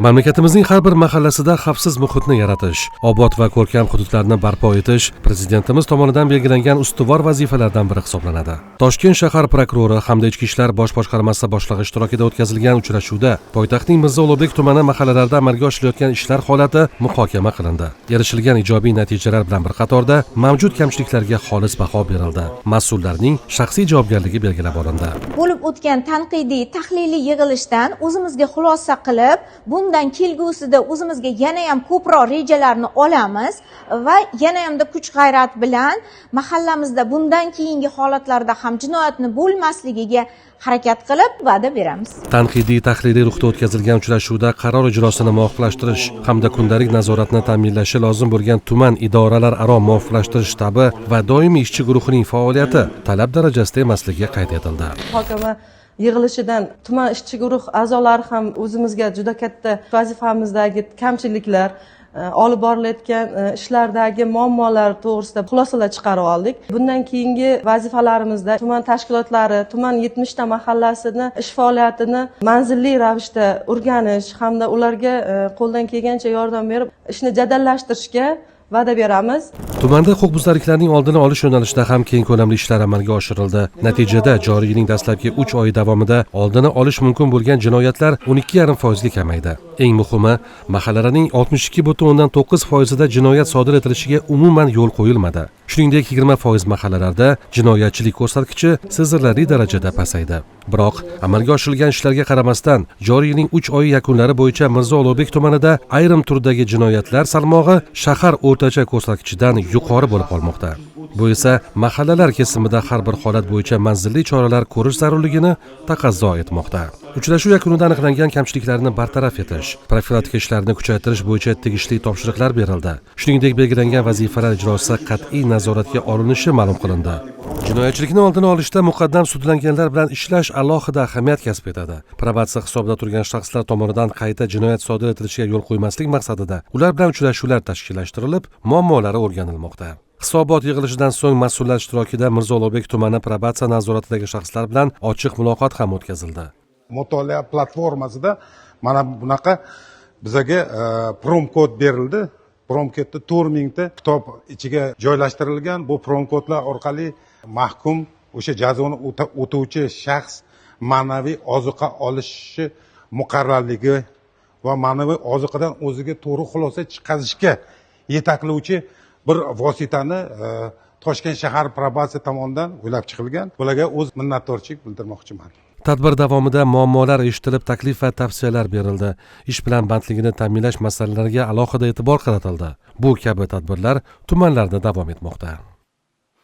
Mamlakatimizning har bir mahallasida xavfsiz muhitni yaratish, obod va ko'rkam hududlarni barpo etish prezidentimiz tomonidan belgilangan ustuvor vazifalardan biri hisoblanadi. Toshkent shahar prokurori hamda Ichki ishlar bosh boshqarmasi boshlig'i ishtirokida o'tkazilgan uchrashuvda poytaxtning Mirzo Ulug'bek tumani mahallalarida amalga oshirilayotgan ishlar holati muhokama qilindi. Erishilgan ijobiy natijalar bilan bir qatorda mavjud kamchiliklarga xolis baho berildi. Mas'ullarning shaxsiy javobgarligi belgilab olindi. Bo'lib o'tgan tanqidiy, tahliliy yig'ilishdan o'zimizga xulosa qilib, bundan kelgusida o'zimizga yana ham ko'proq rejalarni olamiz va yana hamda kuch-g'ayrat bilan mahallamizda bundan keyingi holatlarda ham jinoyatni bo'lmasligiga harakat qilib va'da beramiz. Tanqidiy tahliliy ruhda o'tkazilgan uchrashuvda qaror ijrosini muvofiqlashtirish hamda kundalik nazoratni ta'minlashi lozim bo'lgan tuman idoralararo muvofiqlashtirish shtabi va doimiy ishchi guruhining faoliyati talab darajasida emasligi qayd etildi. Muhokama yig'ilishidan tuman ishchi guruh a'zolari ham o'zimizga juda katta vazifamizdagi kamchiliklar, olib borilayotgan ishlardagi muammolar to'g'risida xulosalar chiqarib oldik. Bundan keyingi vazifalarimizda tuman tashkilotlari, tuman 70 ta mahallasini ish faoliyatini manzilli ravishda o'rganish hamda ularga qo'ldan kelgancha yordam berib, ishni jadallashtirishga va'da beramiz. Tumanda huquqbuzarliklarning oldini olish yo'nalishida ham keng ko'lamli ishlar amalga oshirildi. Natijada joriy yilning dastlabki 3 oy davomida oldini olish mumkin bo'lgan jinoyatlar 12,5% ga kamaydi. Eng muhimi, mahallalarning 62,9% da jinoyat sodir etilishiga umuman yo'l qo'yilmadi. Shuningdek, 20% mahallalarda jinoyatchilik ko'rsatkichi sezilarli darajada pasaydi. Biroq, amalga oshirilgan ishlarga qaramasdan, joriy yilning 3 oyi yakunlari bo'yicha Mirzo Ulug'bek tumanida ayrim turdagi jinoyatlar salmog'i shahar o'rtacha ko'rsatkichidan yuqori bo'lib qolmoqda. Bu esa mahallalar kesimida har bir holat bo'yicha manzilli choralar ko'rish zarurligini taqozo etmoqda. Uchrashuv yakunida aniqlangan kamchiliklarni bartaraf etish, profilaktika ishlarini kuchaytirish bo'yicha tegishli topshiriqlar berildi. Shuningdek, belgilangan vazifalar ijrosi qat'iy nazoratga olinishi ma'lum qilindi. Jinoyatchilikni oldini olishda muqaddam sudlanganlar bilan ishlash alohida ahamiyat kasb etadi. Probatsiya hisobida turgan shaxslar tomonidan qayta jinoyat sodir etilishiga yo'l qo'ymaslik maqsadida ular bilan uchrashuvlar tashkillashtirilib, muammolari o'rganilmoqda. Hisobot yig'ilishidan so'ng mas'ullar ishtirokida Mirzo Ulug'bek tumani probatsiya nazoratidagi shaxslar bilan ochiq muloqot ham o'tkazildi. Mutolaa platformasida mana bunaqa bizga promkod berildi. Promkodda 4000 ta kitob ichiga joylashtirilgan. Bu promkodlar orqali mahkum o'sha jazoni o'tuvchi shaxs ma'naviy ozuqa olishi muqarrarligi va ma'naviy ozuqadan o'ziga to'g'ri xulosa chiqarishga yetaklovchi bir vositani Toshkent shahar probatsiya tomonidan o'ylab chiqilgan. Bularga o'z minnatdorchilik bildirmoqchiman. Tadbir davomida muammolar eshitilib, taklif va tavsiyalar berildi. Ish bilan bandligini ta'minlash masalalariga alohida e'tibor qaratildi. Bu kabi tadbirlar tumanlarda davom etmoqda.